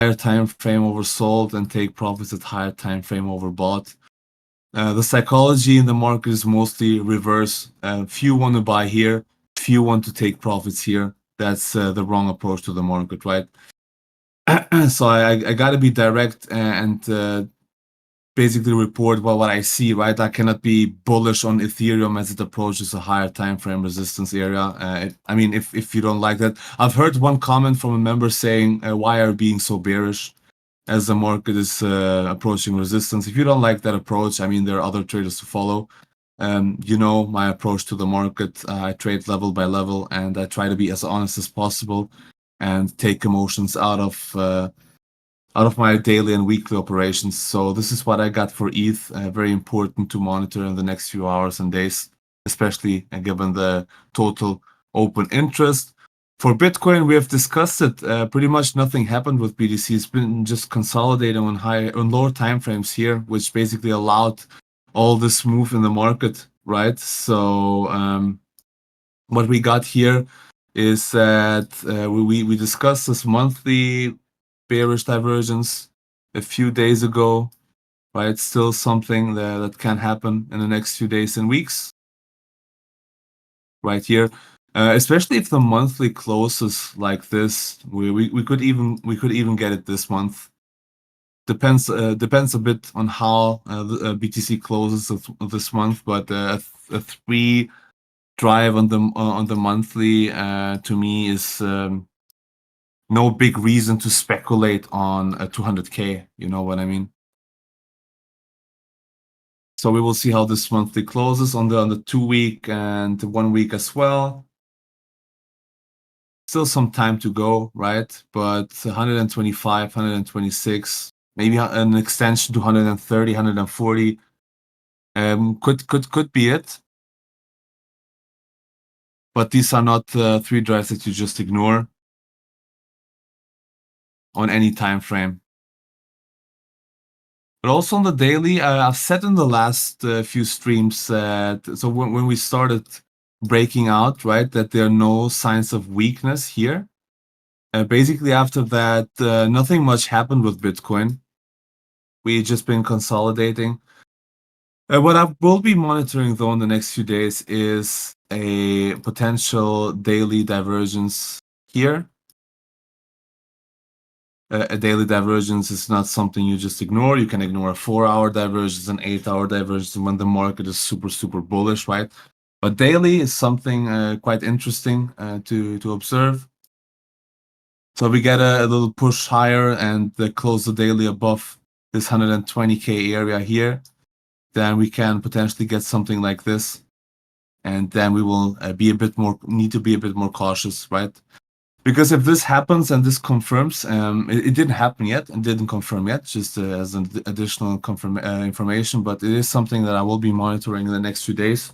higher time frame oversold and take profits at higher time frame overbought. The psychology in the market is mostly reverse. Few want to buy here, few want to take profits here. That's the wrong approach to the market, right? So I got to be direct and basically report what I see, right? I cannot be bullish on Ethereum as it approaches a higher time frame resistance area. I mean, if you don't like that, I've heard one comment from a member saying, "Why are you being so bearish as the market is approaching resistance?" If you don't like that approach, I mean, there are other traders to follow. You know my approach to the market. I trade level by level, and I try to be as honest as possible and take emotions out of my daily and weekly operations. So this is what I got for ETH. Very important to monitor in the next few hours and days, especially given the total open interest. For Bitcoin, we have discussed it. Pretty much nothing happened with BTC. It's been just consolidating on lower timeframes here, which basically allowed all this move in the market, right? So what we got here is that we discussed this monthly bearish divergence a few days ago, right? Still something that can happen in the next few days and weeks, right here. Especially if the monthly closes like this, we could even get it this month. Depends a bit on how the BTC closes this month, but a 3 drive on the monthly to me is no big reason to speculate on a 200K. You know what I mean? So we will see how this monthly closes on the 2-week and 1 week as well. Still some time to go, right? But 125, 126, maybe an extension to 130, 140 could be it. But these are not 3 drives that you just ignore on any time frame. But also on the daily, I've said in the last few streams that so when we started breaking out, right, that there are no signs of weakness here. Basically, after that, nothing much happened with Bitcoin. We've just been consolidating. What I will be monitoring though in the next few days is a potential daily divergence here. A daily divergence is not something you just ignore. You can ignore a 4-hour divergence, an 8-hour divergence when the market is super bullish, right? But daily is something quite interesting to observe. So we get a little push higher and close the daily above this 120K area here, then we can potentially get something like this, and then we will need to be a bit more cautious, right? Because if this happens and this confirms, it didn't happen yet and didn't confirm yet, just as an additional information, but it is something that I will be monitoring in the next few days.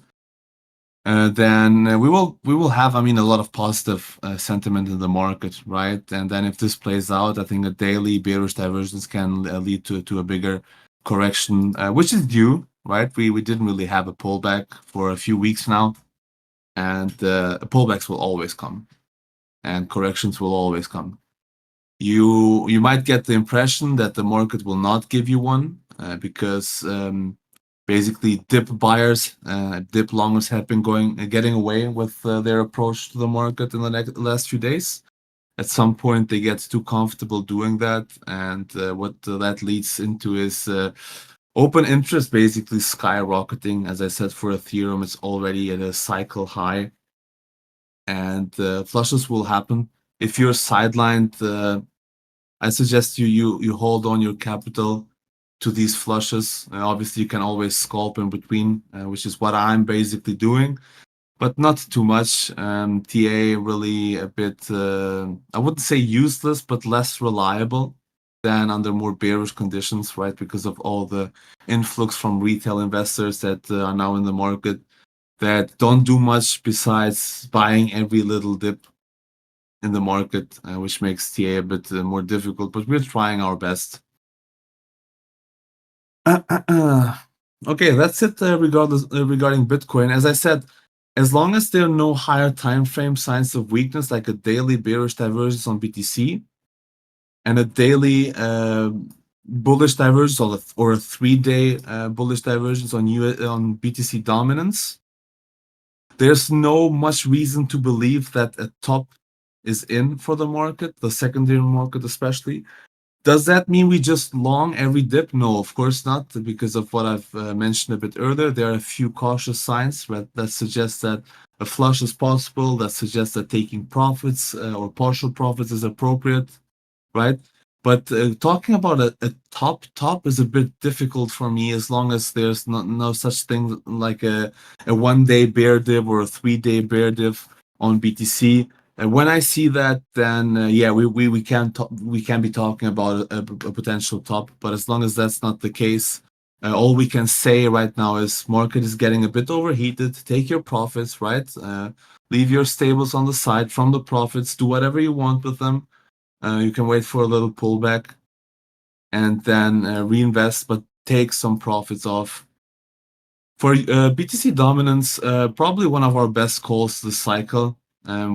Then we will have, I mean, a lot of positive sentiment in the market, right? And then if this plays out, I think a daily bearish divergence can lead to a bigger correction, which is due, right? We didn't really have a pullback for a few weeks now, and pullbacks will always come. And corrections will always come. You might get the impression that the market will not give you one because basically dip buyers, dip longers have been getting away with their approach to the market in the last few days. At some point, they get too comfortable doing that, and what that leads into is open interest basically skyrocketing. As I said, for Ethereum, it's already at a cycle high. And flushes will happen. If you're sidelined, I suggest you hold on your capital to these flushes. Obviously, you can always scalp in between, which is what I'm basically doing, but not too much. TA really a bit, I wouldn't say useless, but less reliable than under more bearish conditions, right? Because of all the influx from retail investors that are now in the market that don't do much besides buying every little dip in the market, which makes TA a bit more difficult, but we're trying our best. Okay, that's it regarding Bitcoin. As I said, as long as there are no higher time frame signs of weakness, like a daily bearish divergence on BTC, and a daily bullish divergence or a 3-day bullish divergence on BTC dominance, there's no much reason to believe that a top is in for the market, the secondary market especially. Does that mean we just long every dip? No, of course not, because of what I've mentioned a bit earlier. There are a few cautious signs that suggest that a flush is possible, that suggests that taking profits or partial profits is appropriate, right? But talking about a top is a bit difficult for me as long as there's no such thing like a 1-day bear dip or a 3-day bear dip on BTC. And when I see that, then yeah, we can be talking about a potential top. But as long as that's not the case, all we can say right now is market is getting a bit overheated. Take your profits, right? Leave your stables on the side from the profits. Do whatever you want with them. You can wait for a little pullback and then reinvest, but take some profits off. For BTC dominance, probably one of our best calls this cycle.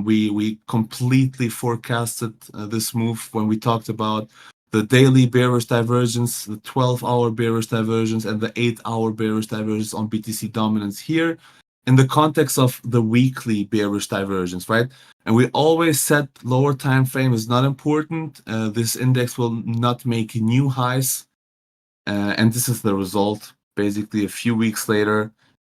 We completely forecasted this move when we talked about the daily bearish divergence, the 12-hour bearish divergence, and the 8-hour bearish divergence on BTC dominance here in the context of the weekly bearish divergence, right? And we always said lower time frame is not important. This index will not make new highs. And this is the result. Basically, a few weeks later,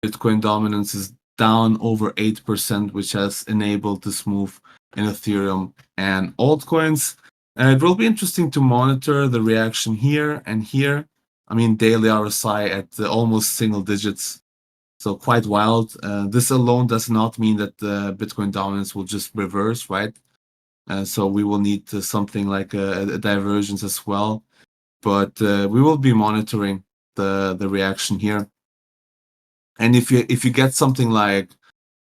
Bitcoin dominance is down over 8%, which has enabled this move in Ethereum and altcoins. It will be interesting to monitor the reaction here and here. I mean, daily RSI at almost single digits. So quite wild. This alone does not mean that the Bitcoin dominance will just reverse, right? So we will need something like a divergence as well. But we will be monitoring the reaction here. And if you get something like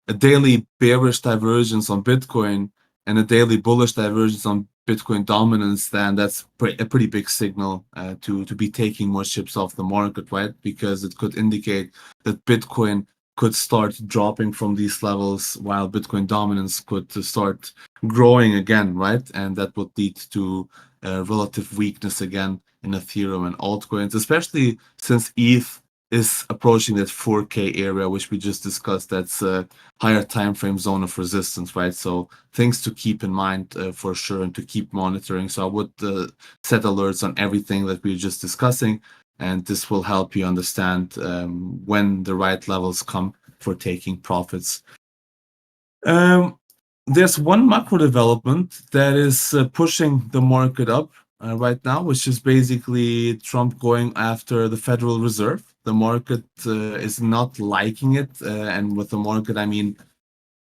a daily bearish divergence on Bitcoin and a daily bullish divergence on Bitcoin dominance, then that's a pretty big signal to be taking more chips off the market, right? Because it could indicate that Bitcoin could start dropping from these levels while Bitcoin dominance could start growing again, right? And that would lead to relative weakness again in Ethereum and altcoins, especially since ETH is approaching that 4K area, which we just discussed. That's a higher time frame zone of resistance, right? So things to keep in mind for sure and to keep monitoring. So I would set alerts on everything that we're just discussing, and this will help you understand when the right levels come for taking profits. There's one macro development that is pushing the market up right now, which is basically Trump going after the Federal Reserve. The market is not liking it. And with the market, I mean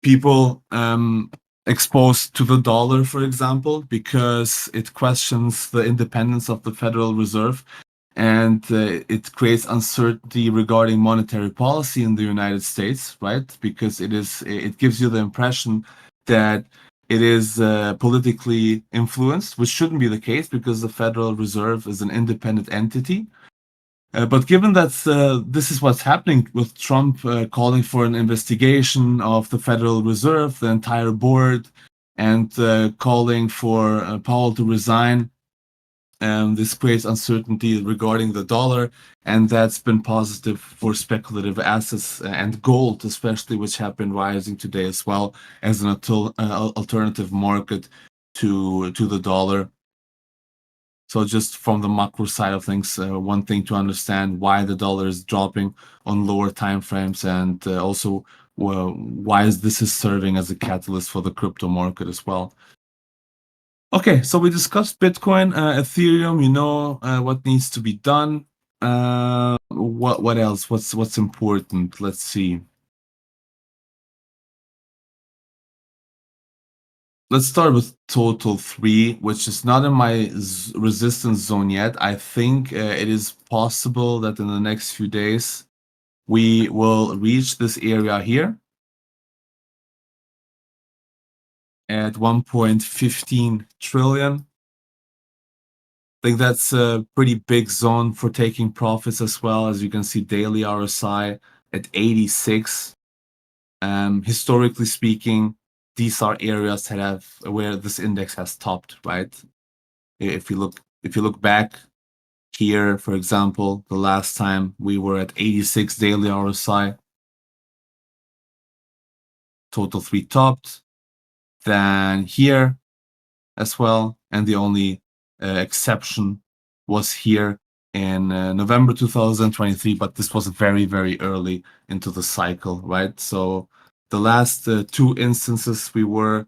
people exposed to the dollar, for example, because it questions the independence of the Federal Reserve and it creates uncertainty regarding monetary policy in the United States, right? Because it gives you the impression that it is politically influenced, which shouldn't be the case because the Federal Reserve is an independent entity. But given that this is what's happening with Trump calling for an investigation of the Federal Reserve, the entire board, and calling for Powell to resign, this creates uncertainty regarding the dollar, and that's been positive for speculative assets and gold, especially, which have been rising today as well as an alternative market to the dollar. So just from the macro side of things, one thing to understand why the dollar is dropping on lower time frames, and also why this is serving as a catalyst for the crypto market as well. Okay, so we discussed Bitcoin, Ethereum. You know what needs to be done. What else? What's important? Let's see. Let's start with total 3, which is not in my resistance zone yet. I think it is possible that in the next few days we will reach this area here at 1.15 trillion. I think that's a pretty big zone for taking profits as well. As you can see, daily RSI at 86. Historically speaking, these are areas that have where this index has topped, right? If you look back here, for example, the last time we were at 86 daily RSI, total 3 topped, then here as well, and the only exception was here in November 2023, but this was very, very early into the cycle, right? So the last 2 instances we were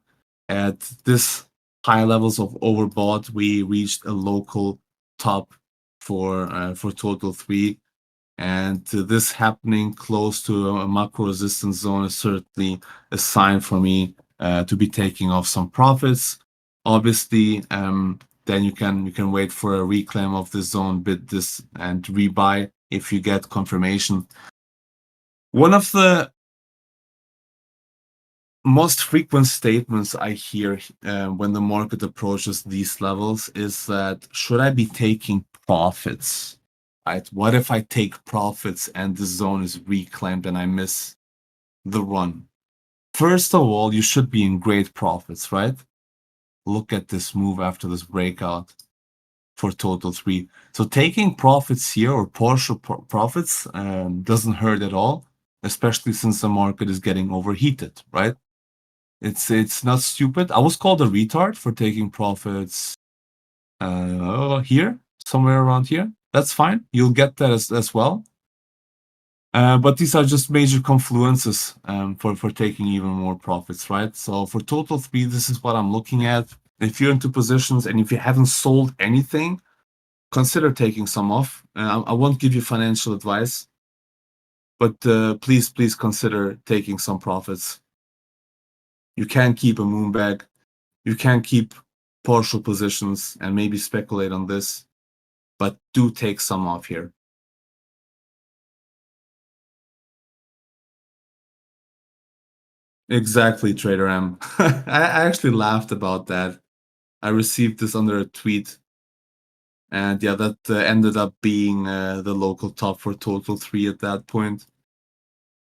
at this high levels of overbought, we reached a local top for total 3. And this happening close to a macro resistance zone is certainly a sign for me to be taking off some profits. Obviously, then you can wait for a reclaim of this zone, bid this, and rebuy if you get confirmation. One of the most frequent statements I hear when the market approaches these levels is that, should I be taking profits? Right? What if I take profits and the zone is reclaimed and I miss the run? First of all, you should be in great profits, right? Look at this move after this breakout for total 3. So taking profits here or partial profits doesn't hurt at all, especially since the market is getting overheated, right? It's not stupid. I was called a retard for taking profits here, somewhere around here. That's fine. You'll get that as well. But these are just major confluences for taking even more profits, right? So for total 3, this is what I'm looking at. If you're into positions and if you haven't sold anything, consider taking some off. I won't give you financial advice, but please consider taking some profits. You can't keep a moon bag. You can keep partial positions and maybe speculate on this, but do take some off here. Exactly, Trader M. I actually laughed about that. I received this under a tweet, and yeah, that ended up being the local top for total 3 at that point,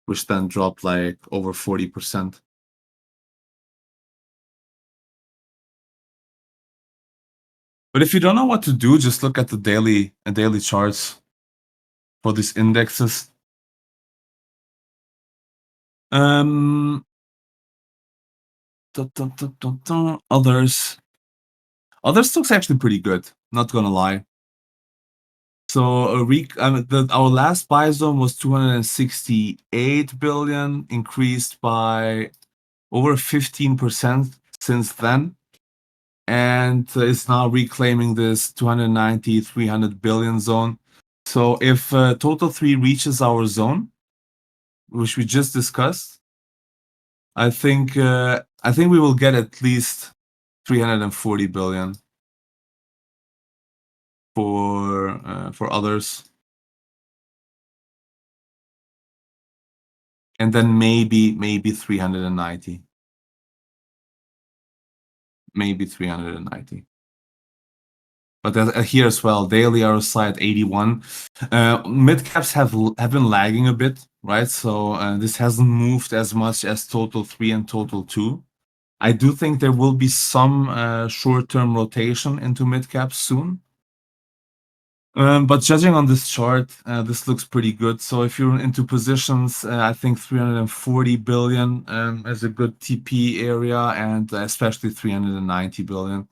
which then dropped like over 40%. But if you don't know what to do, just look at the daily charts for these indexes. Others looks actually pretty good, not gonna lie. So our last buy zone was 268 billion, increased by over 15% since then, and it's now reclaiming this 290, 300 billion zone. So if total 3 reaches our zone, which we just discussed, I think we will get at least 340 billion for others, and then maybe 390, maybe 390. But here as well, daily RSI at 81. Mid caps have been lagging a bit, right? So this hasn't moved as much as total 3 and total 2. I do think there will be some short-term rotation into mid caps soon. But judging on this chart, this looks pretty good. So if you're into positions, I think 340 billion is a good TP area, and especially 390 billion.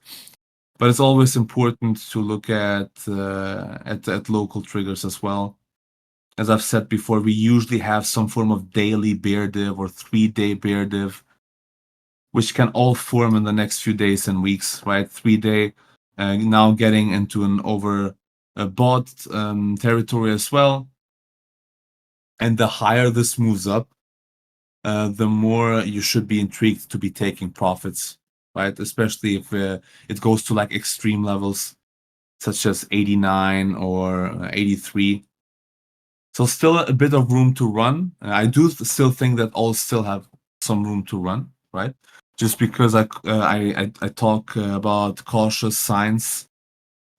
But it's always important to look at local triggers as well. As I've said before, we usually have some form of daily bear div or 3-day bear div, which can all form in the next few days and weeks, right? 3-day now getting into an overbought territory as well. And the higher this moves up, the more you should be intrigued to be taking profits, right? Especially if it goes to like extreme levels, such as 89 or 83. So still a bit of room to run. I do still think that all still have some room to run, right? Just because I talk about cautious signs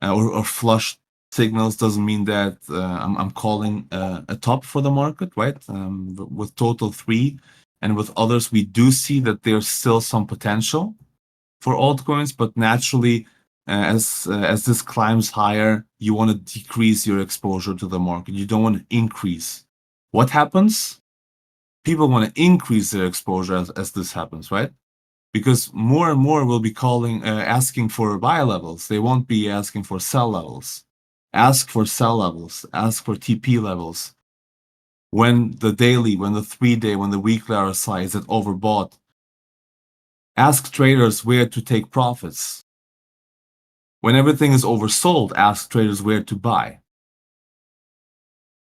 or flush signals doesn't mean that I'm calling a top for the market, right? With total 3 and with others, we do see that there's still some potential for altcoins, but naturally as this climbs higher, you want to decrease your exposure to the market. You don't want to increase. What happens? People want to increase their exposure as this happens, right? Because more and more will be asking for buy levels. They won't be asking for sell levels. Ask for sell levels. Ask for TP levels. When the daily, when the 3-day, when the weekly RSI is at overbought, ask traders where to take profits. When everything is oversold, ask traders where to buy.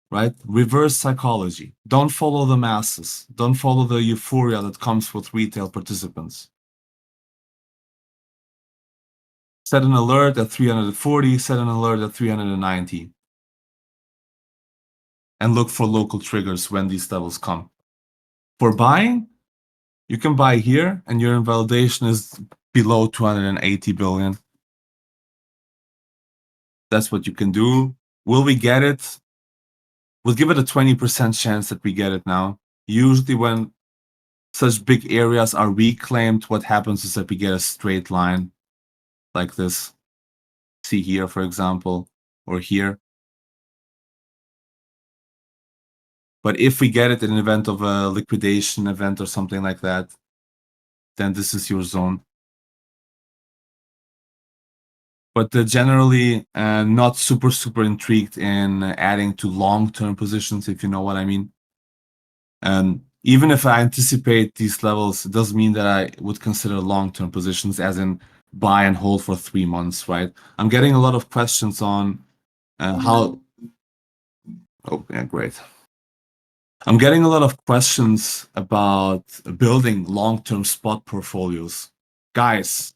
Right? Reverse psychology. Don't follow the masses. Don't follow the euphoria that comes with retail participants. Set an alert at 340, set an alert at 390. And look for local triggers when these levels come. For buying, you can buy here and your invalidation is below 280 billion. That's what you can do. Will we get it? We'll give it a 20% chance that we get it now. Usually when such big areas are reclaimed, what happens is that we get a straight line like this. See here, for example, or here. But if we get it in an event of a liquidation event or something like that, then this is your zone. But generally, not super intrigued in adding to long-term positions, if you know what I mean. Even if I anticipate these levels, it doesn't mean that I would consider long-term positions as in buy and hold for 3 months, right? I'm getting a lot of questions on how... Oh, yeah, great. I'm getting a lot of questions about building long-term spot portfolios. Guys,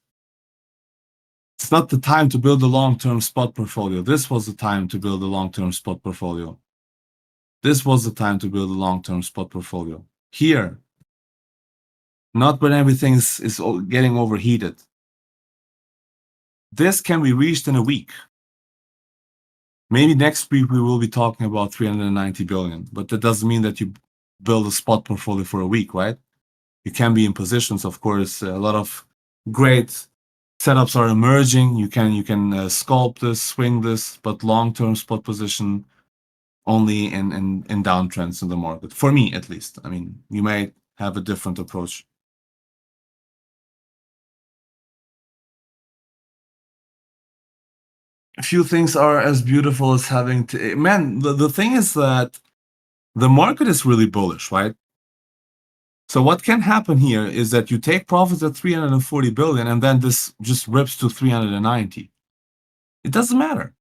it's not the time to build a long-term spot portfolio. This was the time to build a long-term spot portfolio. This was the time to build a long-term spot portfolio. Here, not when everything is getting overheated. This can be reached in a week. Maybe next week we will be talking about 390 billion, but that doesn't mean that you build a spot portfolio for a week, right? You can be in positions, of course. A lot of great setups are emerging. You can sculpt this, swing this, but long-term spot position only in downtrends in the market. For me, at least. I mean, you may have a different approach. A few things are as beautiful as having to... Man, the thing is that the market is really bullish, right? So what can happen here is that you take profits at 340 billion and then this just rips to 390. It doesn't matter.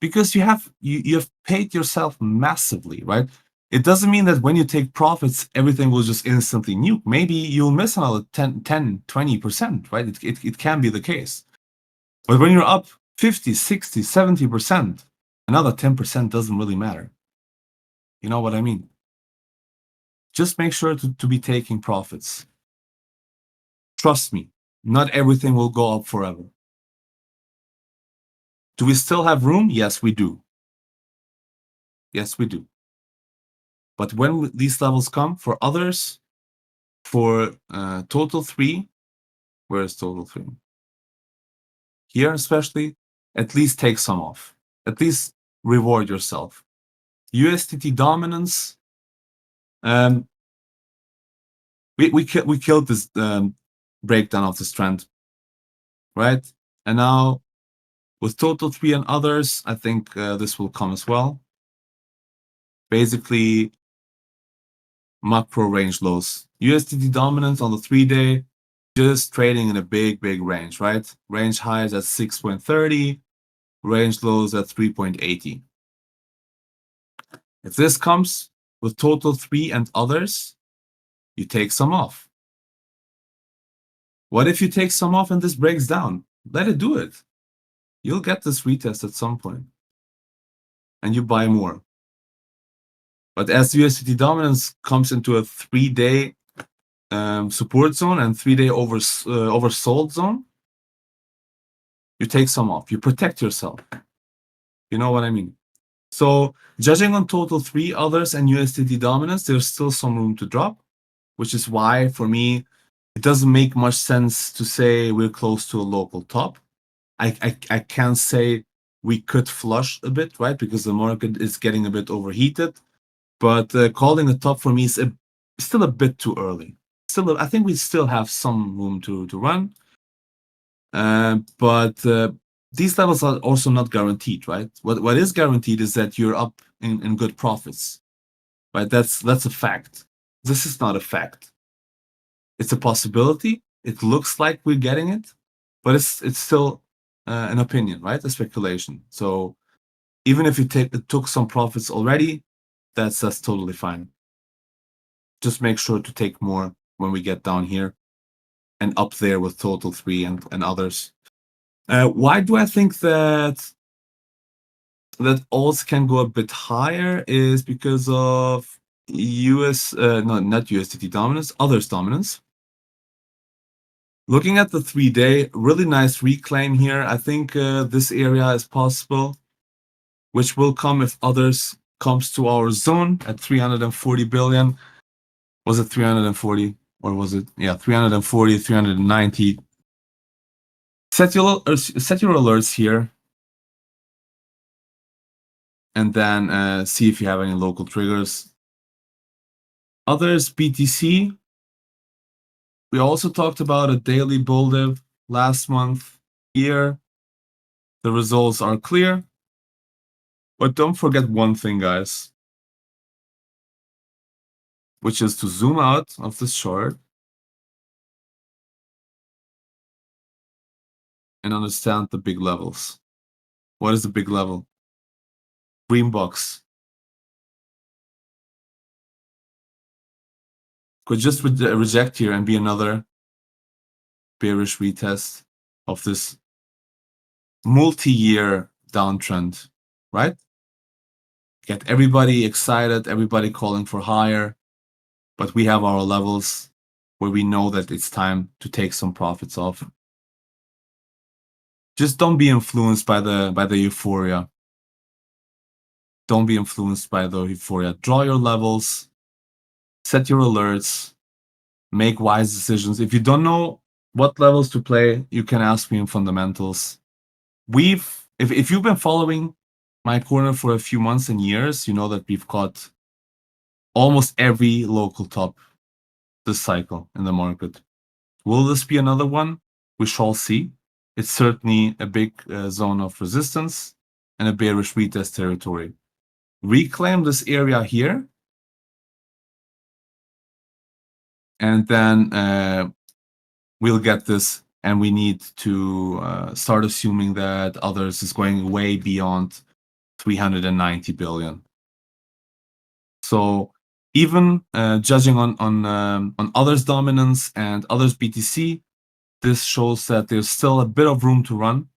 Because you have paid yourself massively, right? It doesn't mean that when you take profits, everything will just instantly nuke. Maybe you'll miss another 10, 20%, right? It can be the case. But when you're up 50, 60, 70%, another 10% doesn't really matter. You know what I mean? Just make sure to be taking profits. Trust me, not everything will go up forever. Do we still have room? Yes, we do. Yes, we do. But when these levels come, for others, for total 3, where is total 3? Here especially, at least take some off. At least reward yourself. USDT dominance, we killed this breakdown of this trend, right? And now with total 3 and others, I think this will come as well. Basically, macro range lows. USDT dominance on the 3-day, just trading in a big range, right? Range highs at 6.30, range lows at 3.80. If this comes with total 3 and others, you take some off. What if you take some off and this breaks down? Let it do it. You'll get this retest at some point. And you buy more. But as USDT dominance comes into a 3-day support zone and 3-day oversold zone, you take some off. You protect yourself. You know what I mean? So judging on total 3 others and USDT dominance, there's still some room to drop, which is why for me, it doesn't make much sense to say we're close to a local top. I can't say we could flush a bit, right? Because the market is getting a bit overheated. But calling a top for me is still a bit too early. I think we still have some room to run. But these levels are also not guaranteed, right? What is guaranteed is that you're up in good profits, right? That's a fact. This is not a fact. It's a possibility. It looks like we're getting it, but it's still an opinion, right? A speculation. So even if you took some profits already, that's totally fine. Just make sure to take more when we get down here and up there with Total 3 and others. Why do I think that alts can go a bit higher is because of no, not USDT dominance, others dominance. Looking at the 3-day, really nice reclaim here. I think this area is possible, which will come if others comes to our zone at 340 billion. Was it 340 or was it? Yeah, 340, 390. Set your alerts here, and then see if you have any local triggers. Others BTC. We also talked about a daily bull div last month. Here, the results are clear. But don't forget one thing, guys, which is to zoom out of this chart and understand the big levels. What is the big level? Green box. Could just reject here and be another bearish retest of this multi-year downtrend, right? Get everybody excited, everybody calling for higher, but we have our levels where we know that it's time to take some profits off. Just don't be influenced by the euphoria. Don't be influenced by the euphoria. Draw your levels, set your alerts, make wise decisions. If you don't know what levels to play, you can ask me in fundamentals. If you've been following my corner for a few months and years, you know that we've caught almost every local top this cycle in the market. Will this be another one? We shall see. It's certainly a big zone of resistance and a bearish retest territory. Reclaim this area here, and then we'll get this, and we need to start assuming that others is going way beyond 390 billion. So even judging on others dominance and others BTC, this shows that there's still a bit of room to run.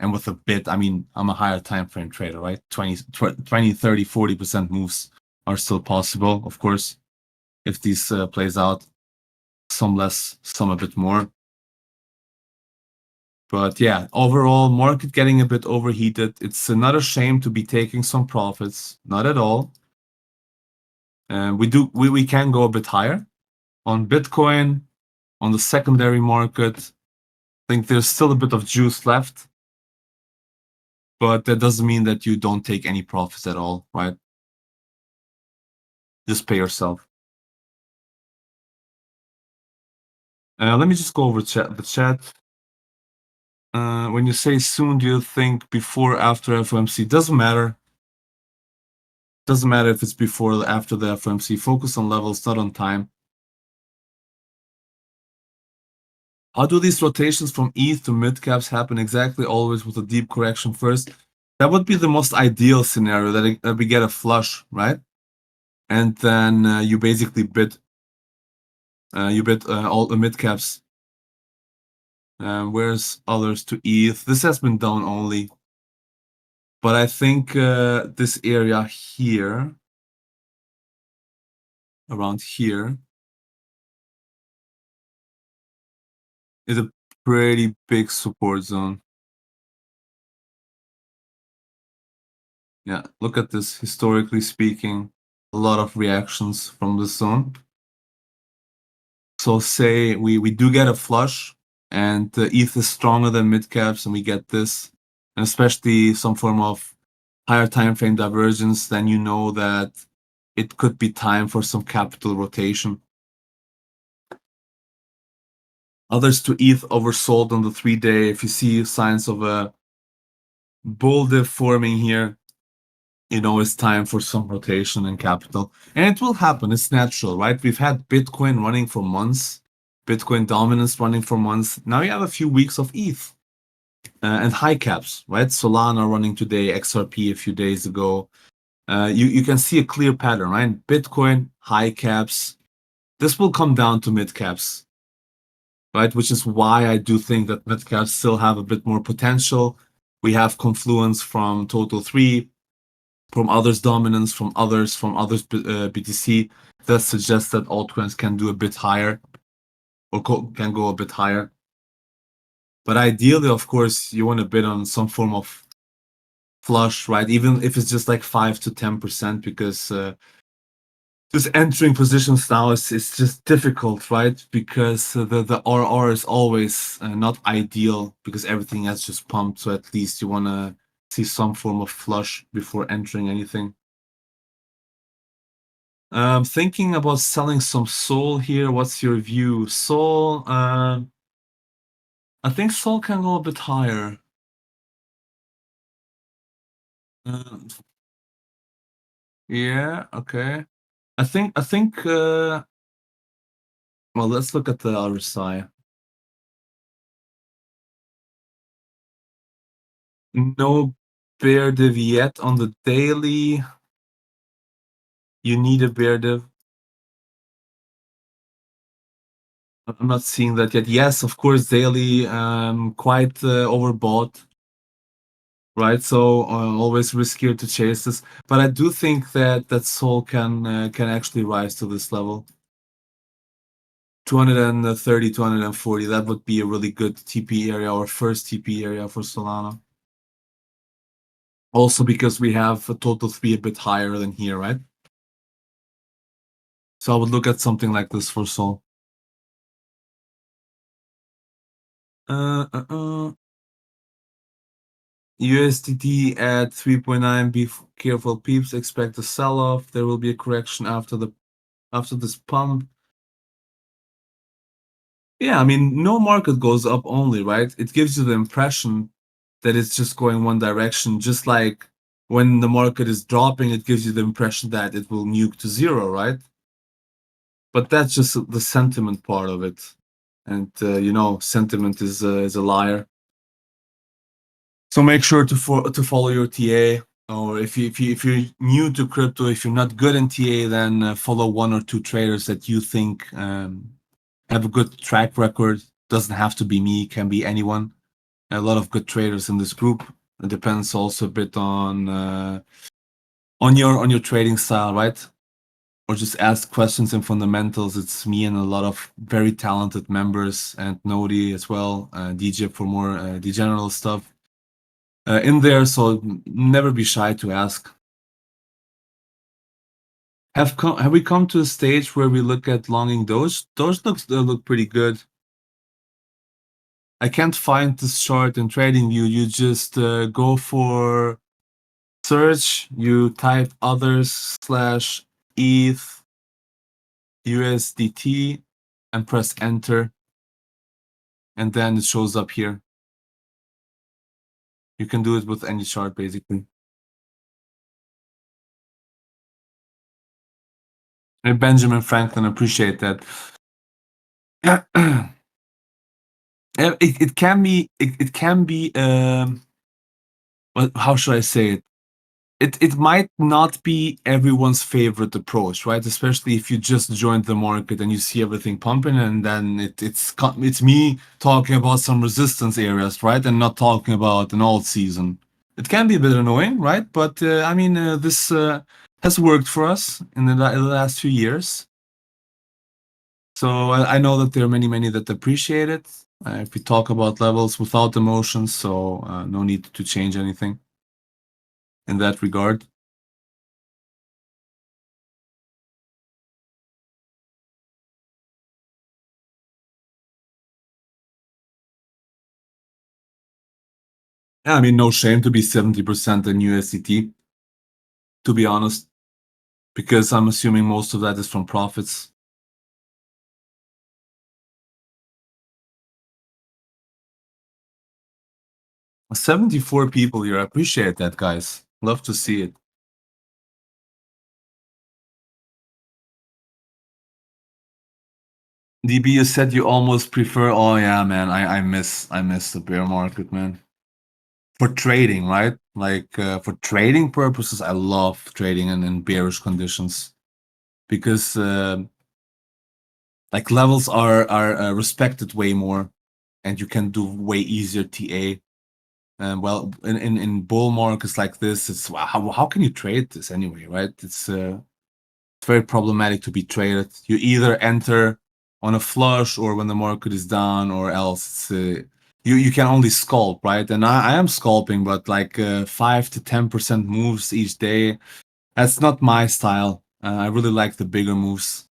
And with a bit, I mean, I'm a higher time frame trader, right? 20, 30, 40% moves are still possible, of course, if this plays out. Some less, some a bit more. But yeah, overall, market getting a bit overheated. It's not a shame to be taking some profits, not at all. We can go a bit higher on Bitcoin, on the secondary market. I think there's still a bit of juice left, but that doesn't mean that you don't take any profits at all, right? Just pay yourself. Let me just go over the chat. When you say soon, do you think before, after FOMC? Doesn't matter. Doesn't matter if it's before or after the FOMC. Focus on levels, not on time. How do these rotations from ETH to mid caps happen exactly? Always with a deep correction first. That would be the most ideal scenario, that we get a flush, right? And then you basically bid all the mid caps. Where's others to ETH? This has been down only, but I think this area here, around here, is a pretty big support zone. Yeah, look at this. Historically speaking, a lot of reactions from this zone. So say we do get a flush and ETH is stronger than mid caps, and we get this, and especially some form of higher time frame divergence, then you know that it could be time for some capital rotation. Others to ETH oversold on the 3-day. If you see signs of a bull dip forming here, you know it's time for some rotation in capital. And it will happen. It's natural, right? We've had Bitcoin running for months, Bitcoin dominance running for months. Now you have a few weeks of ETH and high caps, right? Solana running today, XRP a few days ago. You can see a clear pattern, right? Bitcoin, high caps. This will come down to mid caps, right? Which is why I do think that mid caps still have a bit more potential. We have confluence from Total 3, from others dominance, from others BTC that suggests that altcoins can do a bit higher or can go a bit higher. But ideally, of course, you want to bid on some form of flush, right? Even if it's just like 5 to 10%, because just entering positions now is just difficult, right? Because the RR is always not ideal because everything has just pumped. So at least you want to see some form of flush before entering anything. Thinking about selling some Sol here. What's your view? Sol, I think Sol can go a bit higher. Uh, yeah, okay. I think well, let's look at the other side. No bear div yet on the daily. You need a bear div. I'm not seeing that yet. Yes, of course, daily, quite overbought, right? So always riskier to chase this. But I do think that Sol can actually rise to this level. 230, 240, that would be a really good TP area or first TP area for Solana. Also because we have a total 3 a bit higher than here, right? So I would look at something like this for Sol. USDT at 3.9. Be careful, peeps. Expect a sell-off. There will be a correction after this pump. Yeah, I mean, no market goes up only, right? It gives you the impression that it's just going one direction, just like when the market is dropping, it gives you the impression that it will nuke to zero, right? But that's just the sentiment part of it. And sentiment is a liar. So make sure to follow your TA, or if you're new to crypto, if you're not good in TA, then follow one or two traders that you think have a good track record. Doesn't have to be me, can be anyone. A lot of good traders in this group. It depends also a bit on your trading style, right? Or just ask questions in fundamentals. It's me and a lot of very talented members, and Nodi as well, DJ for more general stuff in there. So never be shy to ask. Have we come to a stage where we look at longing Doge? Doge look pretty good. I can't find this chart in TradingView. You just go for search, you type others/ETH USDT and press enter, and then it shows up here. You can do it with any chart basically. Hey, Benjamin Franklin, appreciate that. It can be how should I say it? It might not be everyone's favorite approach, right? Especially if you just joined the market and you see everything pumping, and then it's me talking about some resistance areas, right? And not talking about an alt season. It can be a bit annoying, right? But I mean, this has worked for us in the last few years. So I know that there are many that appreciate it. If we talk about levels without emotions, so no need to change anything in that regard. Yeah, I mean, no shame to be 70% in USDT, to be honest, because I'm assuming most of that is from profits. 74 people here. I appreciate that, guys. Love to see it. DB, you said you almost prefer. Oh yeah, man. I miss the bear market, man. For trading, right? Like for trading purposes, I love trading in bearish conditions because like levels are respected way more, and you can do way easier TA. And well, in bull markets like this, it's how can you trade this anyway, right? It's very problematic to be traded. You either enter on a flush or when the market is down, or else you can only scalp, right? And I am scalping, but like 5 to 10% moves each day. That's not my style. I really like the bigger moves.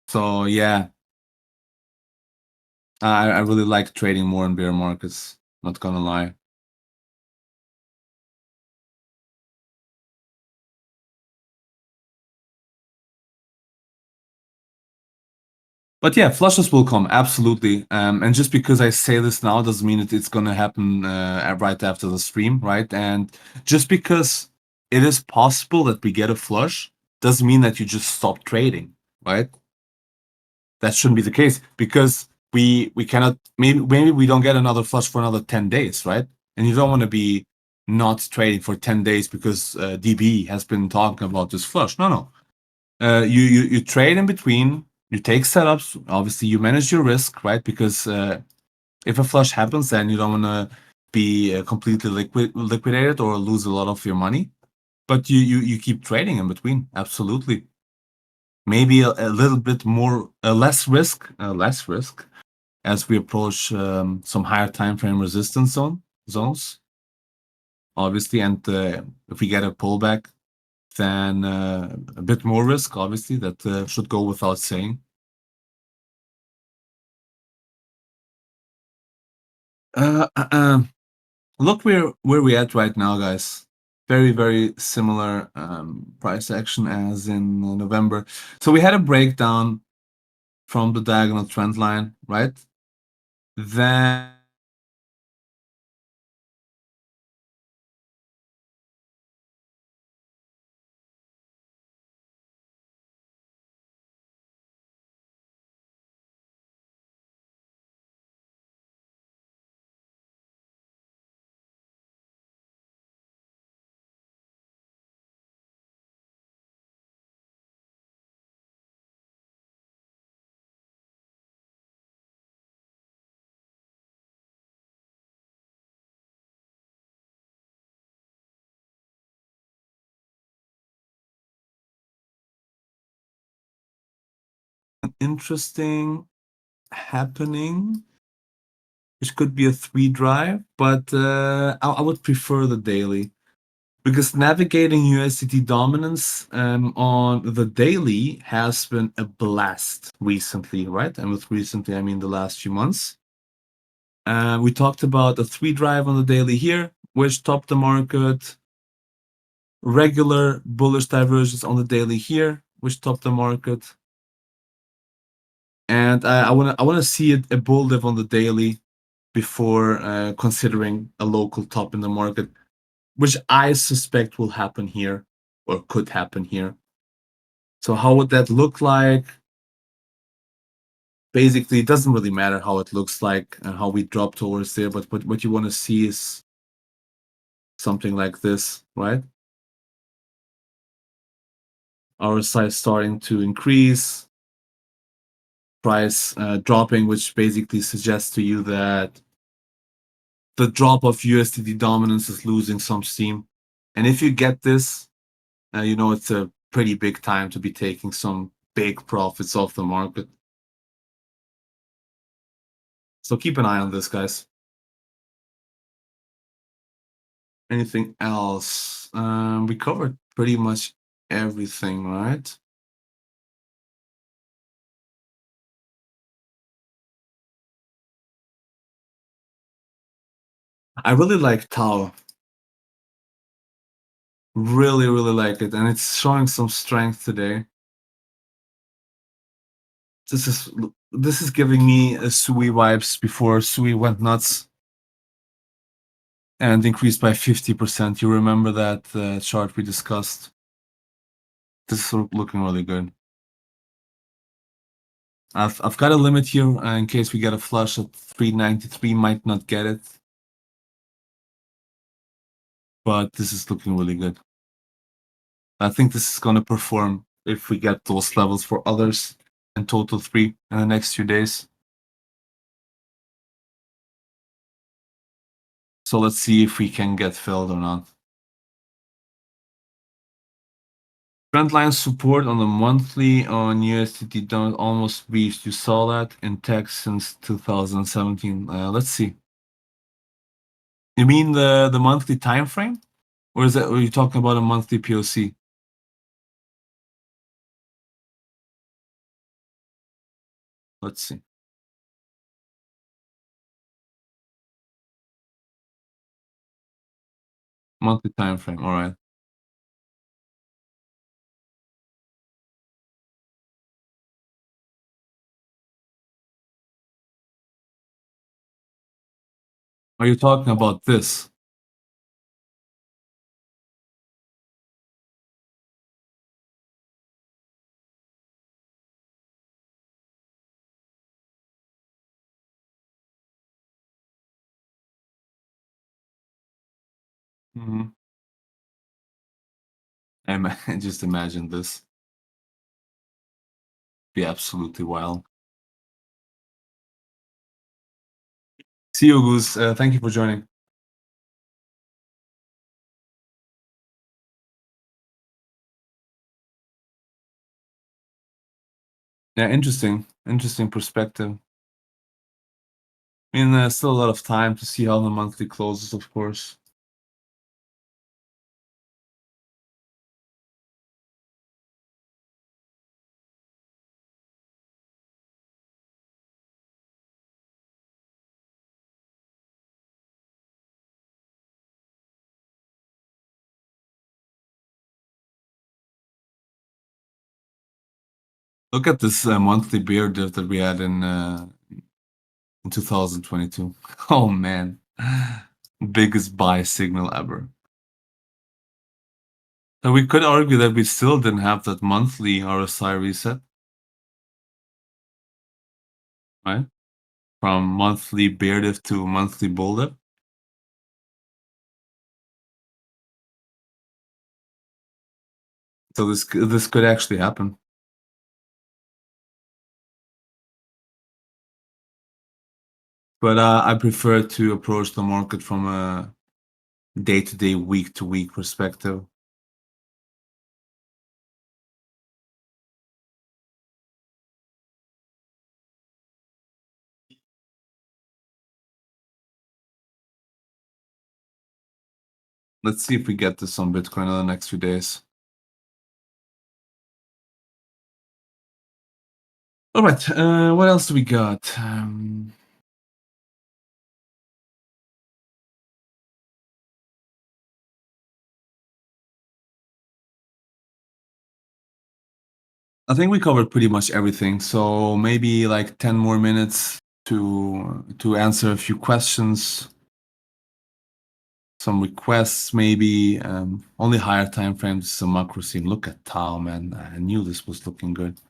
So yeah, I really like trading more in bear markets. Not gonna lie. But yeah, flushes will come absolutely. And just because I say this now doesn't mean it's gonna happen right after the stream, right? And just because it is possible that we get a flush doesn't mean that you just stop trading, right? That shouldn't be the case because we cannot. Maybe we don't get another flush for another 10 days, right? And you don't want to be not trading for 10 days because DB has been talking about this flush. No, no. You trade in between. You take setups. Obviously, you manage your risk, right? Because if a flush happens, then you don't want to be completely liquidated or lose a lot of your money. But you keep trading in between. Absolutely. Maybe a little bit more, less risk as we approach some higher time frame resistance zones, obviously. And if we get a pullback, then a bit more risk, obviously. That should go without saying. Uh, uh, uh, Look where we at right now, guys. Very, very similar price action as in November. So we had a breakdown from the diagonal trend line, right? Then interesting happening, which could be a 3 drive, but I would prefer the daily. Because navigating USDT dominance on the daily has been a blast recently, right? And with recently, I mean the last few months. We talked about a 3 drive on the daily here, which topped the market. Regular bullish divergence on the daily here, which topped the market. And I wanna see a bull div on the daily before considering a local top in the market, which I suspect will happen here or could happen here. So how would that look like? Basically, it doesn't really matter how it looks like and how we drop towards there, but what you want to see is something like this, right? Our size starting to increase, price dropping, which basically suggests to you that the drop of USDT dominance is losing some steam. And if you get this, you know it's a pretty big time to be taking some big profits off the market. So keep an eye on this, guys. Anything else? We covered pretty much everything, right? I really like Tau. Really, really like it, and it's showing some strength today. This is this is giving me a Sui vibes before Sui went nuts and increased by 50%. You remember that chart we discussed? This is looking really good. I've got a limit here in case we get a flush at 393. Might not get it, but this is looking really good. I think this is going to perform if we get those levels for others and total 3 in the next few days. So let's see if we can get filled or not. Trendline support on the monthly on USDT don't almost reached. You saw that in tech since 2017. Let's see. You mean the monthly time frame, or is that? Are you talking about a monthly POC? Let's see. Monthly time frame. All right. Are you talking about this? Mm-hmm. Just imagine this. Be absolutely wild. See you, Goose. Thank you for joining. Yeah, interesting perspective. I mean, there's still a lot of time to see how the monthly closes, of course. Look at this monthly beer div that we had in 2022. Oh man, biggest buy signal ever. So we could argue that we still didn't have that monthly RSI reset, right? From monthly bear div to monthly bull div. So this could actually happen. But I prefer to approach the market from a day-to-day, week-to-week perspective. Let's see if we get this on Bitcoin in the next few days. All right, what else do we got? I think we covered pretty much everything. So maybe like 10 more minutes to answer a few questions, some requests, maybe. Only higher time frames, some macro scene. Look at Tau, man. I knew this was looking good.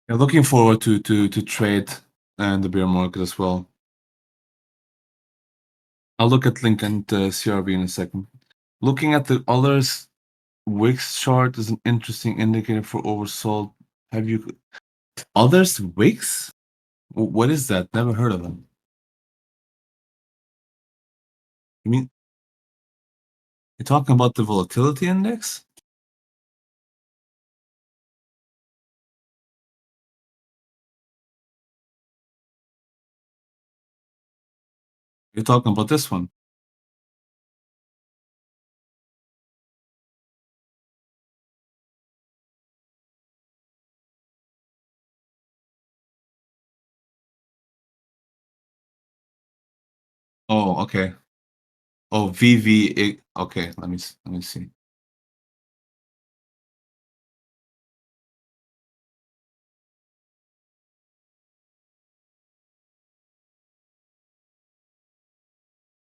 Yeah, looking forward to trade and the bear market as well. I'll look at Link and CRV in a second. Looking at the others, Wix chart is an interesting indicator for oversold. Have you others Wix? What is that? Never heard of them. You mean you're talking about the volatility index? You're talking about this one. Oh, okay. Oh, VV. Okay, let me see.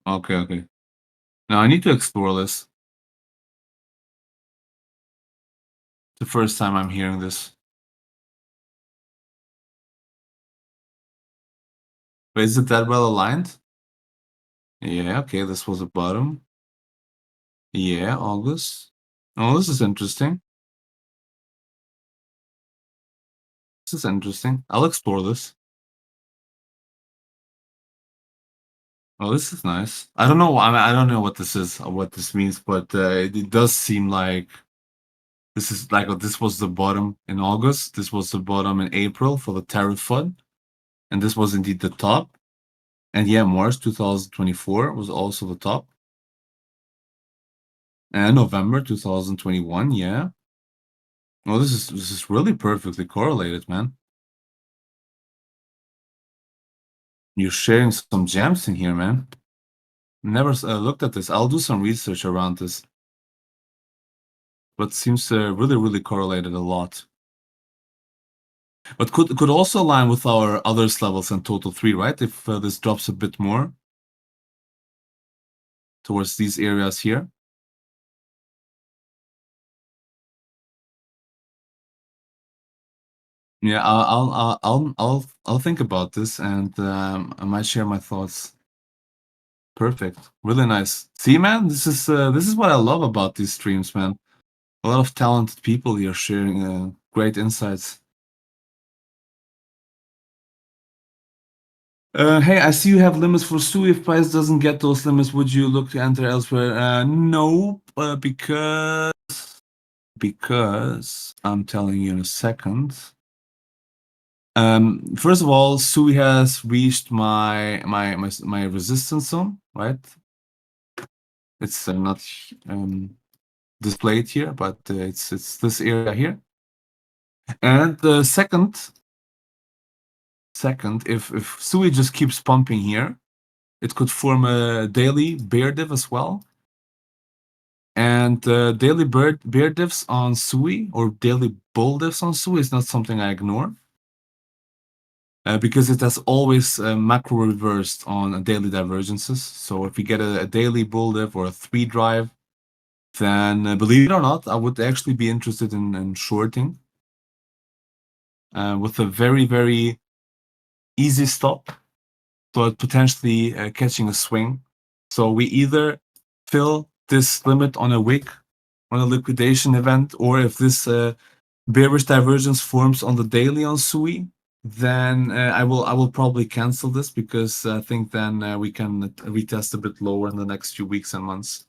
Okay, okay. Now I need to explore this. The first time I'm hearing this. But is it that well aligned? Yeah, okay, this was the bottom. Yeah, August. Oh, this is interesting. This is interesting. I'll explore this. Oh, this is nice. I don't know. I don't know what this is, or what this means, but it does seem like this is like this was the bottom in August. This was the bottom in April for the tariff fund, and this was indeed the top. And yeah, March 2024 was also the top, and November 2021. Yeah. Oh, this is really perfectly correlated, man. You're sharing some gems in here, man. Never looked at this. I'll do some research around this, but seems really, really correlated a lot. But could also align with our others levels in total 3, right? If this drops a bit more towards these areas here. Yeah, I'll think about this, and I might share my thoughts. Perfect. Really nice. See, man, this is what I love about these streams, man. A lot of talented people here sharing great insights. Hey, I see you have limits for Sui. If Price doesn't get those limits, would you look to enter elsewhere? No, because I'm telling you in a second. First of all, Sui has reached my resistance zone, right? It's not displayed here, but it's this area here. And second, if Sui just keeps pumping here, it could form a daily bear div as well. And daily bear diffs on Sui or daily bull diffs on Sui is not something I ignore. Because it has always macro reversed on daily divergences. So if we get a daily bull div or a 3 drive, then believe it or not, I would actually be interested in shorting with a very, very easy stop, but potentially catching a swing. So we either fill this limit on a wick, on a liquidation event, or if this bearish divergence forms on the daily on Sui, then I will probably cancel this because I think then we can retest a bit lower in the next few weeks and months.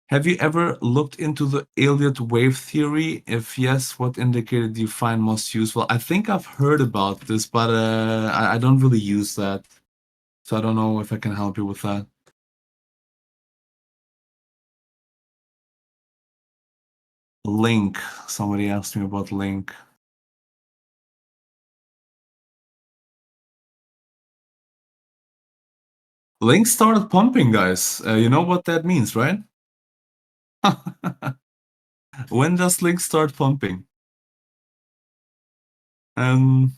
Have you ever looked into the Elliott wave theory? If yes, what indicator do you find most useful? I think I've heard about this, but I don't really use that, so I don't know if I can help you with that. Link. Somebody asked me about Link. Link started pumping, guys. You know what that means, right? When does Link start pumping? A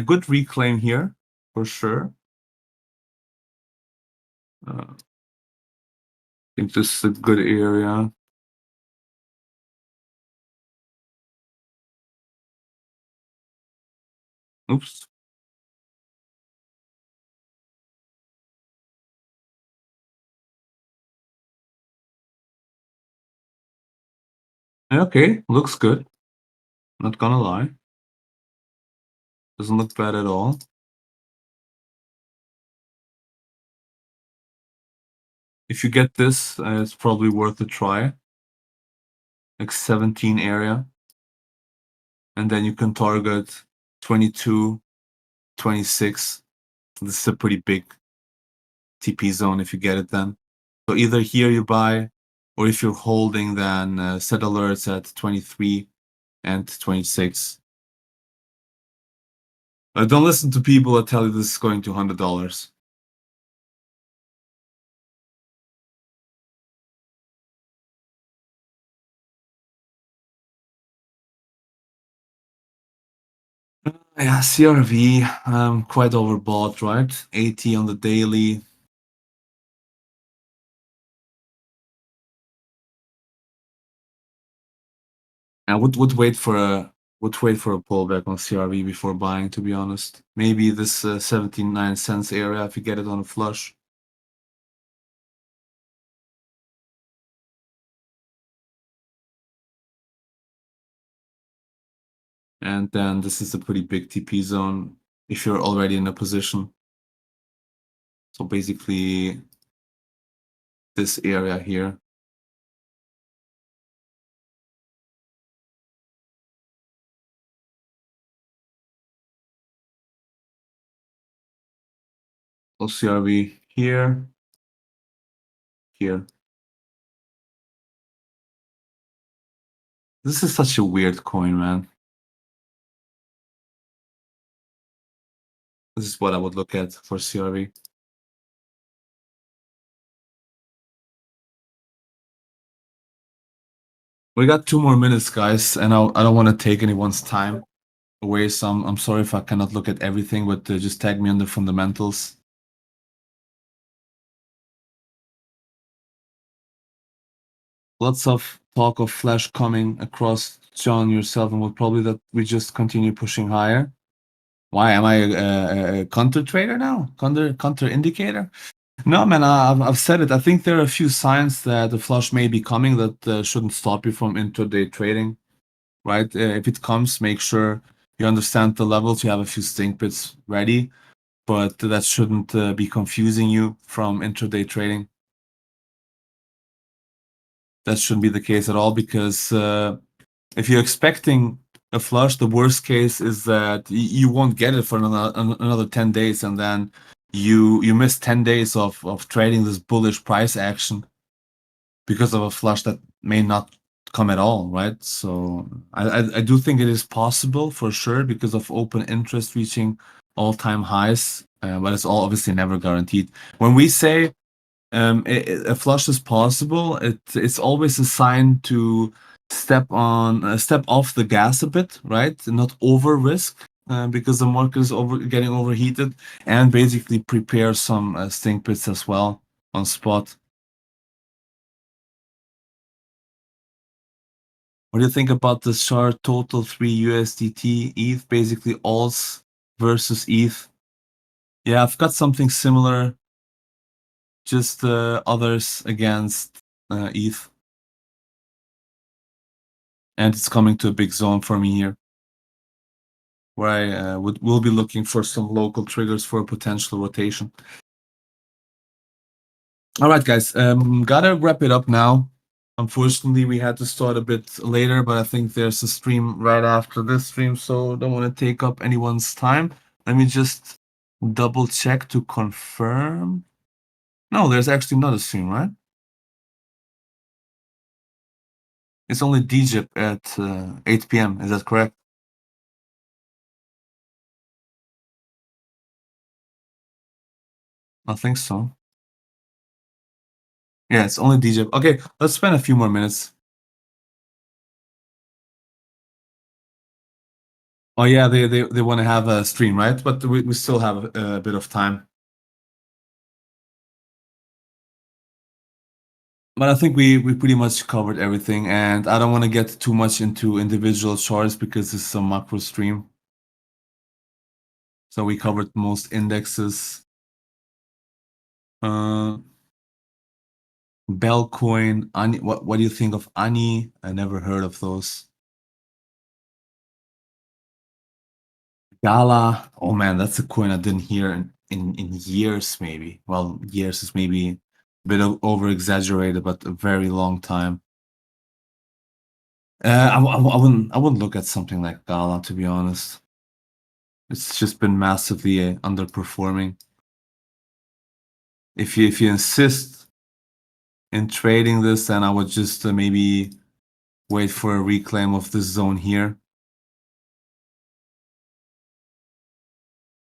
good reclaim here, for sure. I think this is a good area. Oops. Okay, looks good. Not gonna lie. Doesn't look bad at all. If you get this, it's probably worth a try. Like 17 area. And then you can target 22, 26. This is a pretty big TP zone if you get it then. So either here you buy, or if you're holding, then set alerts at 23 and 26. Don't listen to people that tell you this is going to $100. Yeah, CRV, quite overbought, right? 80 on the daily. I would wait for a pullback on CRV before buying, to be honest. Maybe this 79 cents area if you get it on a flush. And then this is a pretty big TP zone if you're already in a position. So basically this area here. So CRV here, here. This is such a weird coin, man. This is what I would look at for CRV. We got 2 more minutes, guys, and I don't want to take anyone's time away. So I'm sorry if I cannot look at everything, but just tag me on the fundamentals. Lots of talk of flash coming across John, yourself, and would probably that we just continue pushing higher. Why am I a counter trader now? Counter indicator? No, man, I've said it. I think there are a few signs that the flush may be coming that shouldn't stop you from intraday trading, right? If it comes, make sure you understand the levels. You have a few stink bits ready, but that shouldn't be confusing you from intraday trading. That shouldn't be the case at all because if you're expecting a flush, the worst case is that you won't get it for another 10 days, and then you miss 10 days of trading this bullish price action because of a flush that may not come at all, right? So I do think it is possible for sure because of open interest reaching all-time highs, but it's all obviously never guaranteed. When we say a flush is possible, it's always a sign to step off the gas a bit, right? Not over risk because the market is getting overheated, and basically prepare some stink bits as well on spot. What do you think about the chart total 3 USDT ETH, basically alts versus ETH? Yeah, I've got something similar, just others against ETH. And it's coming to a big zone for me here, where I will be looking for some local triggers for a potential rotation. All right, guys, gotta wrap it up now. Unfortunately, we had to start a bit later, but I think there's a stream right after this stream, so don't want to take up anyone's time. Let me just double check to confirm. No, there's actually not a stream, right? It's only DJIP at 8 p.m. Is that correct? I think so. Yeah, it's only DJIP. Okay, let's spend a few more minutes. Oh yeah, they want to have a stream, right? But we still have a bit of time. But I think we pretty much covered everything, and I don't want to get too much into individual charts because this is a macro stream. So we covered most indexes. Bellcoin, Ani. What do you think of Ani? I never heard of those. Gala. Oh man, that's a coin I didn't hear in years, maybe. Well, years is maybe a bit over exaggerated, but a very long time. I wouldn't look at something like Gala, to be honest. It's just been massively underperforming. If you insist in trading this, then I would just maybe wait for a reclaim of this zone here.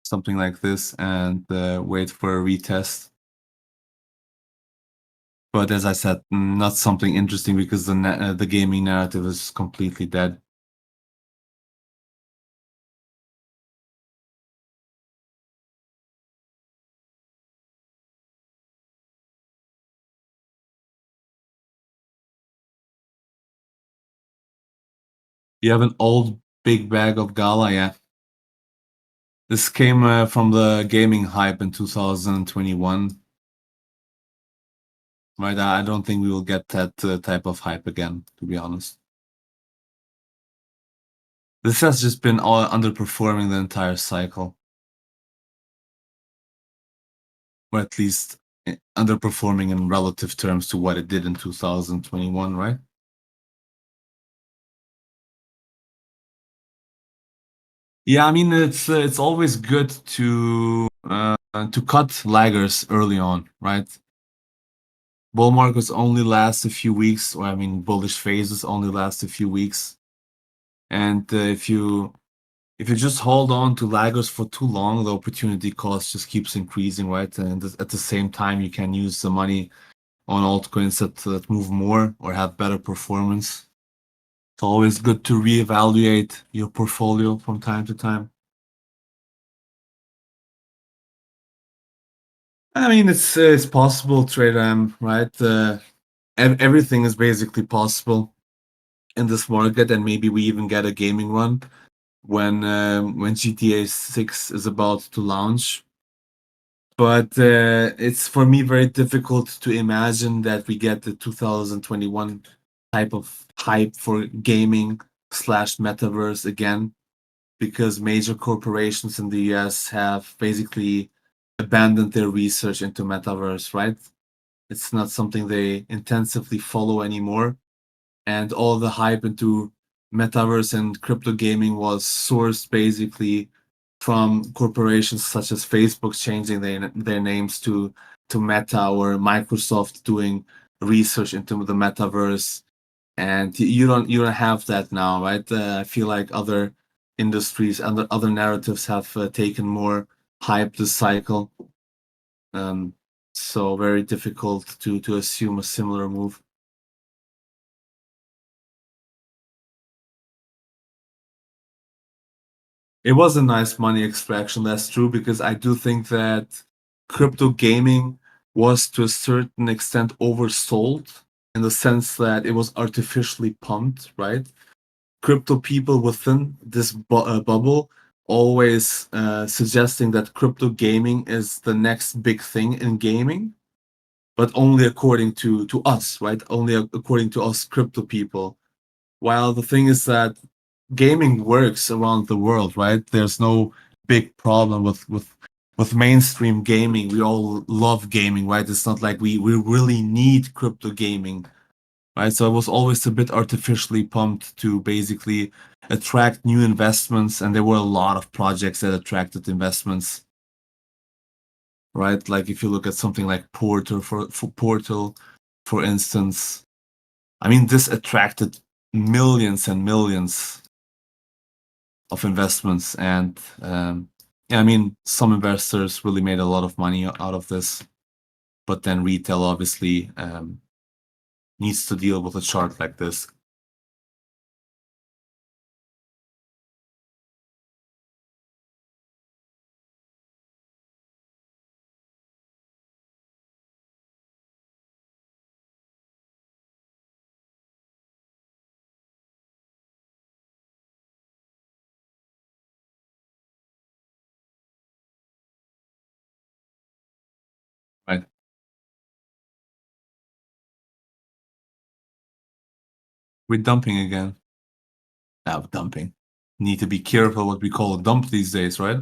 Something like this, and wait for a retest. But as I said, not something interesting because the gaming narrative is completely dead. You have an old big bag of Gala, yeah. This came from the gaming hype in 2021. Right, I don't think we will get that type of hype again, to be honest. This has just been all underperforming the entire cycle. Or at least underperforming in relative terms to what it did in 2021, right? Yeah, I mean it's always good to cut laggers early on, right? Bull markets only last a few weeks, or I mean bullish phases only last a few weeks, and if you just hold on to laggers for too long, the opportunity cost just keeps increasing, right? And at the same time, you can use the money on altcoins that move more or have better performance. It's always good to reevaluate your portfolio from time to time. I mean, it's possible, Trader, right? Everything is basically possible in this market, and maybe we even get a gaming run when GTA 6 is about to launch. But it's for me very difficult to imagine that we get the 2021 type of hype for gaming slash metaverse again, because major corporations in the US have basically abandoned their research into metaverse, right? It's not something they intensively follow anymore. And all the hype into metaverse and crypto gaming was sourced basically from corporations such as Facebook changing their names to Meta, or Microsoft doing research into the metaverse. And you don't have that now, right? I feel like other industries and other narratives have taken more hype this cycle. Um, so very difficult to assume a similar move. It was a nice money extraction, that's true, because I do think that crypto gaming was to a certain extent oversold in the sense that it was artificially pumped, right? Crypto people within this bubble always suggesting that crypto gaming is the next big thing in gaming, but only according to us, right? Only according to us crypto people. While the thing is that gaming works around the world, right? There's no big problem with mainstream gaming. We all love gaming, right? It's not like we really need crypto gaming, right? So it was always a bit artificially pumped to basically attract new investments, and there were a lot of projects that attracted investments, right? Like if you look at something like Portal, for instance, I mean, this attracted millions and millions of investments, and yeah, I mean, some investors really made a lot of money out of this, but then retail obviously needs to deal with a chart like this. Right? We're dumping again. Now dumping. Need to be careful what we call a dump these days, right?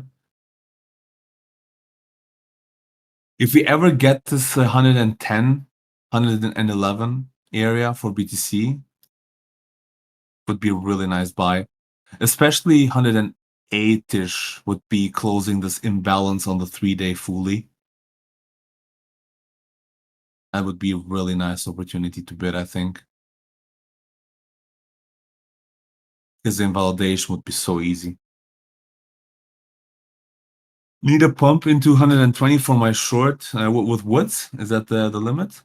If we ever get this 110, 111 area for BTC, would be a really nice buy, especially 108. 8-ish would be closing this imbalance on the 3-day fully. That would be a really nice opportunity to bid, I think. Because the invalidation would be so easy. Need a pump into 120 for my short with Woods? Is that the limit?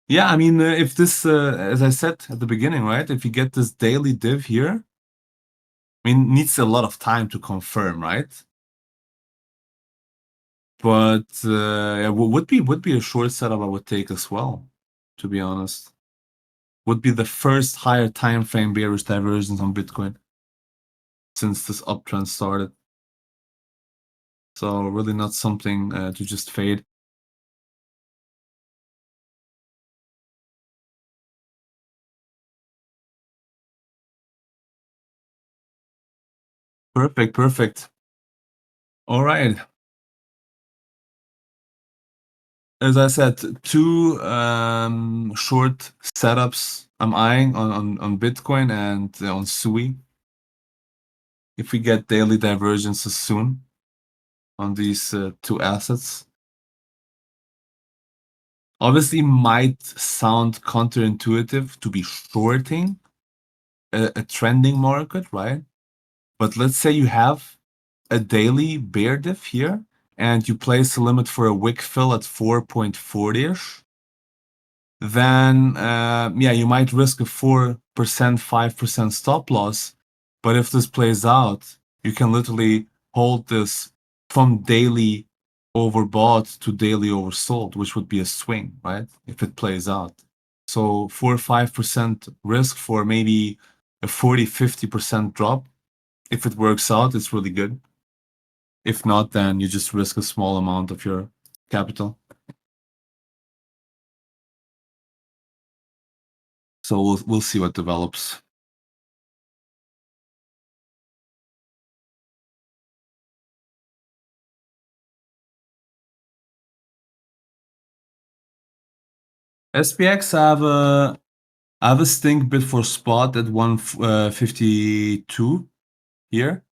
Yeah, I mean, if this, as I said at the beginning, right? If you get this daily div here, I mean, needs a lot of time to confirm, right? But yeah, would be a short setup I would take as well, to be honest. Would be the first higher time frame bearish divergence on Bitcoin since this uptrend started. So really not something to just fade. Perfect. All right. As I said, two short setups I'm eyeing on Bitcoin and on SUI. If we get daily divergences soon on these two assets. Obviously might sound counterintuitive to be shorting a trending market, right? But let's say you have a daily bear diff here and you place a limit for a wick fill at 4.40ish, then yeah, you might risk a 4%, 5% stop loss. But if this plays out, you can literally hold this from daily overbought to daily oversold, which would be a swing, right? If it plays out. So 4 or 5% risk for maybe a 40, 50% drop. If it works out, it's really good. If not, then you just risk a small amount of your capital. So we'll see what develops. SPX, I have a stink bid for spot at 152 here.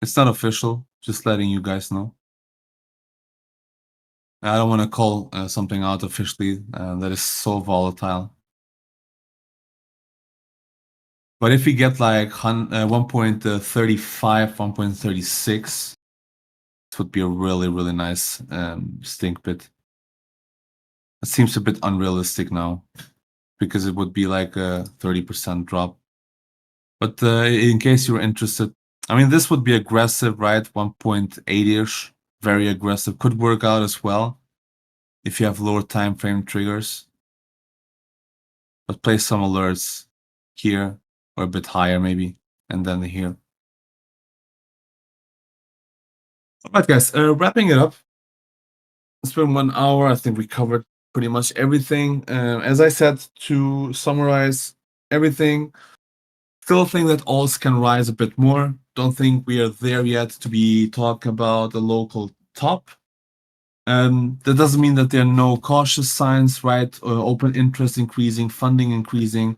It's not official, just letting you guys know. I don't want to call something out officially that is so volatile. But if we get like 1.35, 1.36, this would be a really, really nice stink bid. It seems a bit unrealistic now because it would be like a 30% drop. But in case you're interested, I mean, this would be aggressive, right? 1.8-ish, very aggressive. Could work out as well if you have lower time frame triggers. But place some alerts here or a bit higher maybe, and then here. All right, guys, wrapping it up. It's been 1 hour. I think we covered pretty much everything. As I said, to summarize everything, still think that alts can rise a bit more. Don't think we are there yet to be talking about a local top. That doesn't mean that there are no cautious signs, right? Open interest increasing, funding increasing,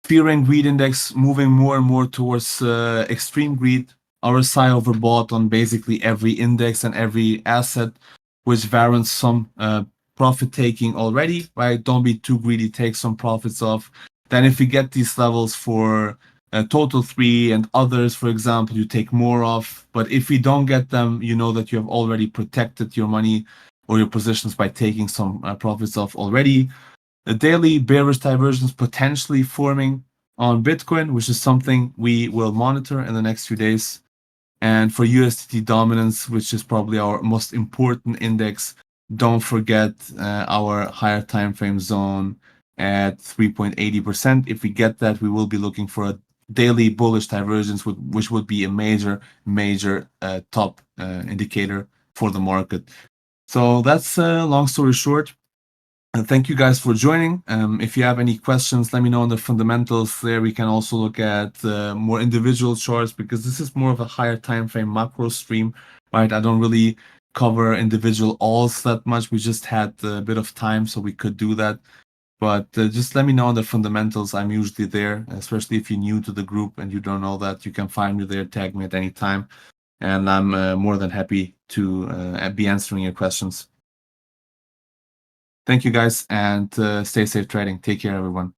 fear and greed index moving more and more towards extreme greed. RSI overbought on basically every index and every asset, which warrants some profit taking already, right? Don't be too greedy, take some profits off. Then if you get these levels for Total 3 and others, for example, you take more off. But if you don't get them, you know that you have already protected your money or your positions by taking some profits off already. The daily bearish divergence potentially forming on Bitcoin, which is something we will monitor in the next few days. And for USDT dominance, which is probably our most important index, don't forget our higher time frame zone at 3.80%. If we get that, we will be looking for a daily bullish divergence, which would be a major top indicator for the market. So that's long story short. And thank you guys for joining. If you have any questions, let me know on the fundamentals there. We can also look at more individual charts because this is more of a higher time frame macro stream, right? I don't really cover individual alts that much. We just had a bit of time, so we could do that. But just let me know on the fundamentals. I'm usually there, especially if you're new to the group and you don't know that. You can find me there, tag me at any time, and I'm more than happy to be answering your questions. Thank you guys, and stay safe trading. Take care, everyone.